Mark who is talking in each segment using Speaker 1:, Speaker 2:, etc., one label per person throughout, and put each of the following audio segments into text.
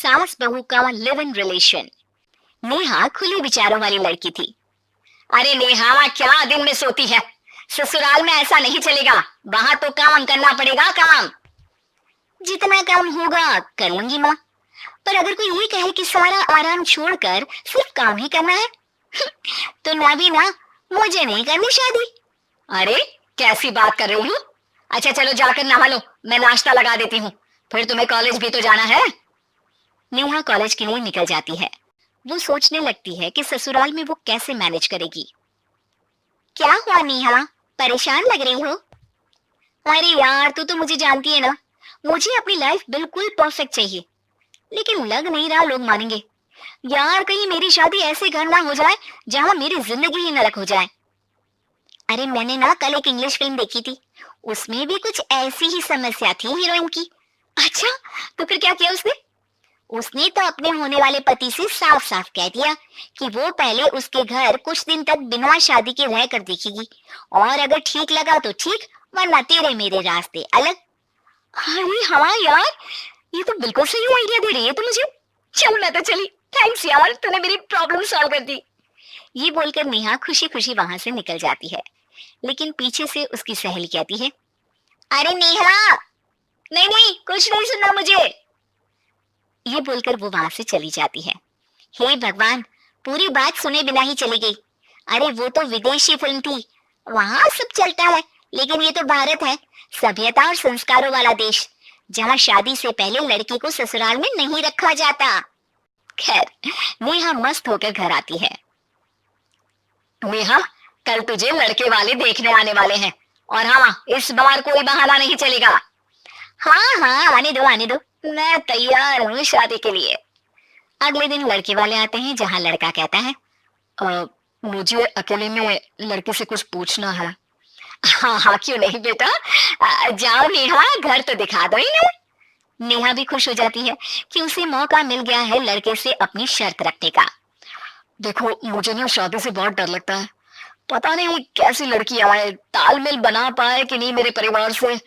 Speaker 1: सास बहू का लिव इन रिलेशन। नेहा खुले विचारों वाली लड़की थी। अरे नेहा, क्या दिन में सोती है? ससुराल में ऐसा नहीं चलेगा, वहां तो काम करना पड़ेगा। काम जितना काम होगा कर लूंगी माँ, पर अगर कोई ये कहे कि सारा आराम छोड़कर सिर्फ काम ही करना है तो ना भी ना, मुझे नहीं करनी शादी। अरे कैसी बात कर रही हूँ? अच्छा चलो जाकर नहा लो, मैं नाश्ता लगा देती हूँ, फिर तुम्हें कॉलेज भी तो जाना है। नेहा कॉलेज के लिए निकल जाती है। वो सोचने लगती है कि ससुराल में वो कैसे मैनेज करेगी। क्या हुआ नेहा, परेशान लग रही हो? अरे यार, तू तो मुझे जानती है ना, मुझे अपनी लाइफ बिल्कुल परफेक्ट चाहिए, लेकिन लग नहीं रहा लोग मानेंगे। यार कहीं मेरी शादी ऐसे घर ना हो जाए जहां मेरी जिंदगी ही नरक हो जाए। अरे मैंने ना कल एक इंग्लिश फिल्म देखी थी, उसमें भी कुछ ऐसी ही समस्या थी हीरोइन की। अच्छा, तो फिर क्या किया उसने? उसने तो अपने होने वाले पति से साफ साफ कह दिया कि वो पहले उसके घर कुछ दिन तक बिना शादी के रह कर देखेगी, और अगर ठीक लगा तो ठीक, वरना तेरे मेरे रास्ते अलग। अरे हाँ यार, ये तो बिल्कुल सही आइडिया दे रही है तू मुझे। चल मैं तो चली, थैंक्स यार, तूने मेरी प्रॉब्लम सॉल्व कर दी। ये बोलकर नेहा खुशी खुशी वहां से निकल जाती है, लेकिन पीछे से उसकी सहेली कहती है, अरे नेहा, नहीं नहीं कुछ नहीं सुनना मुझे। ये बोलकर वो वहां से चली जाती है। हे भगवान, पूरी बात सुने बिना ही चली गई। अरे वो तो विदेशी फिल्म थी, वहां सब चलता है, लेकिन ये तो भारत है, सभ्यता और संस्कारों वाला देश, जहाँ शादी से पहले लड़की को ससुराल में नहीं रखा जाता। खैर, नेहा मस्त होकर घर आती है। नेहा, कल तुझे लड़के वाले देखने आने वाले हैं, और हाँ, इस बार कोई बहाना नहीं चलेगा। हाँ हाँ, आने दो आने दो, मैं तैयार हूँ शादी के लिए। अगले दिन लड़के वाले आते हैं, जहाँ लड़का कहता है, मुझे अकेले में लड़के से कुछ पूछना है। हाँ हाँ, क्यों नहीं बेटा, जाओ नेहा, घर तो दिखा दो इन्हें। नेहा भी खुश हो जाती है कि उसे मौका मिल गया है लड़के से अपनी शर्त रखने का। देखो, मुझे ना शादी से बहुत डर लगता है, पता नहीं कैसी लड़की आए, तालमेल बना पाए कि नहीं मेरे परिवार से।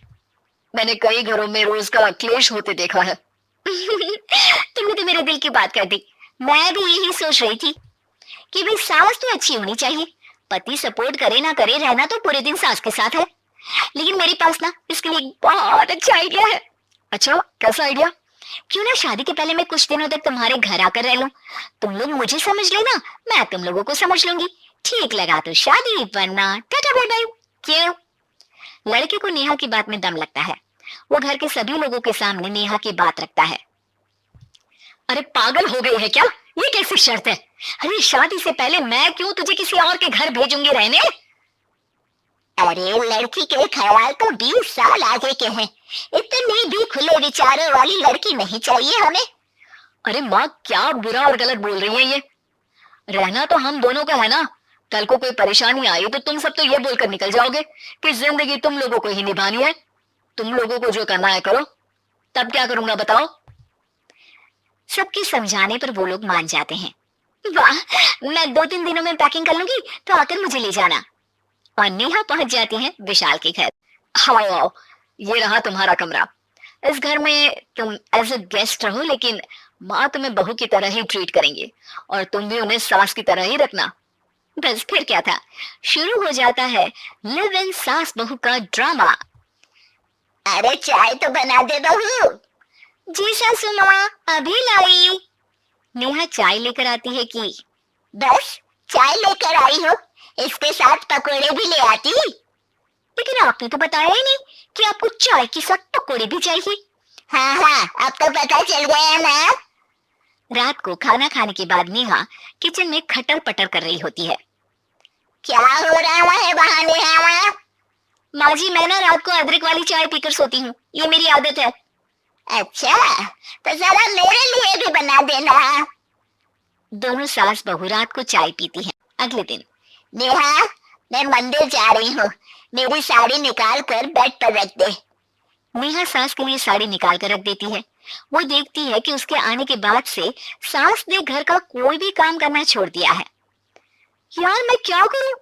Speaker 1: मैंने कई घरों में रोज का क्लेश होते देखा है। तुमने तो मेरे दिल की बात कर दी। मैं भी यही सोच रही थी कि भाई सास तो अच्छी होनी चाहिए, पति सपोर्ट करे ना करे, रहना तो पूरे दिन सास के साथ है। लेकिन मेरे पास ना इसके लिए बहुत अच्छा आइडिया है। अच्छा, कैसा आइडिया? क्यों ना शादी के पहले मैं कुछ दिनों तक तुम्हारे घर आकर रह लूं, तुम लोग मुझे समझ लेना, मैं तुम लोगों को समझ लूंगी, ठीक लगा तो शादी, वरना टाटा बाय बाय। क्यों? लड़के को नेहा की बात में दम लगता है, वो घर के सभी लोगों के सामने नेहा की बात रखता है। अरे पागल हो गई है क्या? ये कैसी शर्त है? अरे शादी से पहले मैं क्यों तुझे किसी और के घर भेजूंगी रहने? अरे लड़की के ख्याल तो 20 साल आगे के हैं, इतनी भी खुले विचारों वाली लड़की नहीं चाहिए हमें। अरे माँ, क्या बुरा और गलत बोल रही है ये? रहना तो हम दोनों का है ना, कल को कोई परेशानी आई तो तुम सब तो ये बोलकर निकल जाओगे कि जिंदगी तुम लोगों को ही निभानी है, तुम लोगों को जो करना है करो। तब क्या करूंगा बताओ? सबके समझाने पर वो लोग मान जाते हैं। वाह, मैं 2-3 दिनों में पैकिंग कर लूंगी, तो आकर मुझे ले जाना। और नेहा पहुंच जाती है विशाल के घर। आओ, ये रहा तुम्हारा कमरा। इस घर में तुम एज ए गेस्ट रहो, लेकिन माँ तुम्हें बहू की तरह ही ट्रीट करेंगे, और तुम भी उन्हें सास की तरह ही रखना। बस फिर क्या था, शुरू हो जाता है लिव इन सास बहू का ड्रामा। अरे चाय तो बना दे बहू। जी सासू माँ, अभी लाई। नेहा चाय लेकर आती है कि बस चाय लेकर आई हो, इसके साथ पकोड़े भी ले आती। लेकिन आपने तो बताया ही नहीं कि आपको चाय के साथ पकोड़े भी चाहिए। हाँ हाँ, अब तो पता चल गया ना। रात को खाना खाने के बाद नेहा किचन में खटर पटर कर रही होती है। क्या हो रहा है वहाँ नेहा? माँ जी, मैं ना रात को अदरक वाली चाय पीकर सोती हूँ, ये मेरी आदत है। अच्छा, तो जरा मेरे लिए भी बना देना। दोनों सास बहू रात को चाय पीती हैं। अगले दिन, नेहा, मैं मंदिर जा रही हूँ, मेरी साड़ी निकाल कर बेड पर रख दे। नेहा सास के लिए साड़ी निकाल कर रख देती है। वो देखती है कि उसके आने के बाद से सास ने घर का कोई भी काम करना छोड़ दिया है। यार मैं क्या करूं?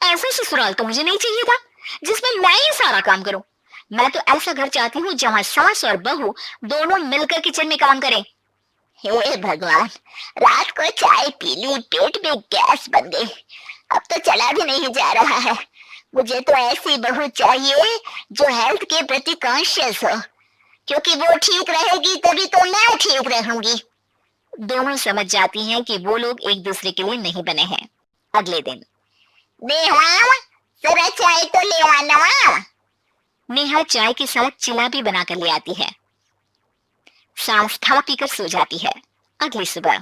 Speaker 1: ऐसा ससुराल तो मुझे नहीं चाहिए था जिसमें मैं ही सारा काम करूं। मैं तो ऐसा घर चाहती हूँ जहाँ सास और बहू दोनों मिलकर किचन में काम करें। हे भगवान, रात को चाय पी ली, पेट में गैस बन गई, अब तो चला भी नहीं जा रहा है। मुझे तो ऐसी बहू चाहिए जो हेल्थ के प्रति कॉन्शियस हो, क्योंकि वो ठीक रहेगी तभी तो मैं ठीक रहूंगी। दोनों समझ जाती हैं कि वो लोग एक दूसरे के लिए नहीं बने हैं। अगले दिन, नेहा जरा चाय तो ले आना। नेहा चाय के साथ चिला भी बनाकर ले आती है। सांस खा पीकर सो जाती है। अगली सुबह,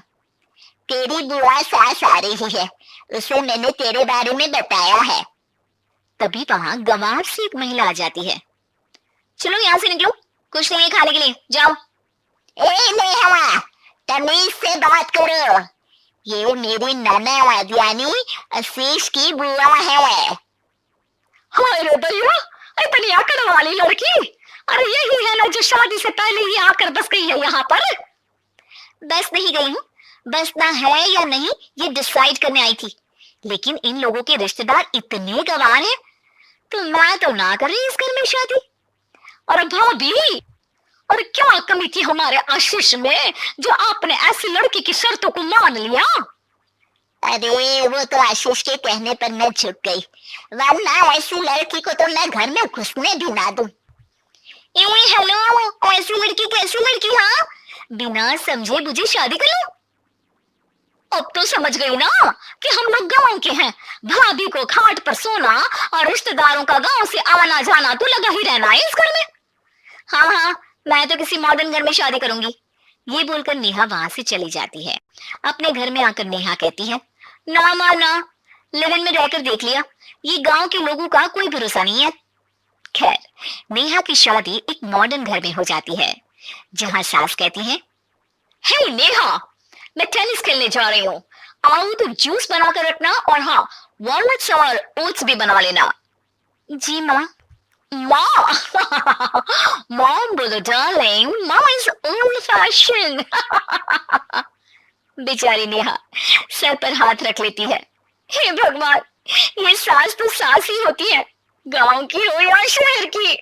Speaker 1: तेरी बुआ सास आ रही है, उसे मैंने तेरे बारे में बताया है। तभी वहां गंवार से एक महिला आ जाती है। चलो यहाँ से निकलो, कुछ नहीं है खाने के लिए, जाओ। ए नेहा, तमीज से बात करो, ये मेरी नाना वादियानी आशीष की बुआ है। हाय रे भैया, इतनी अकड़ वाली लड़की, अरे यही है ना जो शादी से पहले ही आकर बस गई है यहाँ पर। बस नहीं गई हूँ, बसना है या नहीं ये डिसाइड करने आई थी, लेकिन इन लोगों के रिश्तेदार इतने गंवार हैं, तो मैं तो ना कर रही इस घर में शादी। और भाभी, और क्या कमी थी हमारे आशीष में जो आपने ऐसी लड़की की शर्तों को मान लिया? अरे वो तो आशीष के कहने पर मैं झुक गई, वरना ऐसी लड़की को तो मैं घर में घुसने भी ना दूं। हेलो, ऐसी लड़की कैसी लड़की? हाँ, बिना समझे बुझे शादी कर लो। अब तो समझ गई ना कि हम लोग गांव के हैं। भाभी को खाट पर सोना और रिश्तेदारों का गांव से आना जाना तो लगा ही रहना है इस घर में। हाँ हाँ, मैं तो किसी मॉडर्न घर में शादी करूंगी। ये बोलकर नेहा वहां से चली जाती है। अपने घर में आकर नेहा कहती है, ना माँ ना, लिव-इन में रहकर देख लिया, ये गांव के लोगों का कोई भरोसा नहीं है। खैर, नेहा की शादी एक मॉडर्न घर में हो जाती है, जहां सास कहती है, हे नेहा, मैं टेनिस खेलने जा रही हूँ, आओ तो जूस बना कर रखना, और हाँ, वॉलनट्स और ओट्स भी बना लेना। जी माँ। माँ मॉम बोलो darling, mom is old fashion. बेचारी नेहा सर पर हाथ रख लेती है। हे भगवान, ये सास तो सास ही होती है, गांव की हो या शहर की।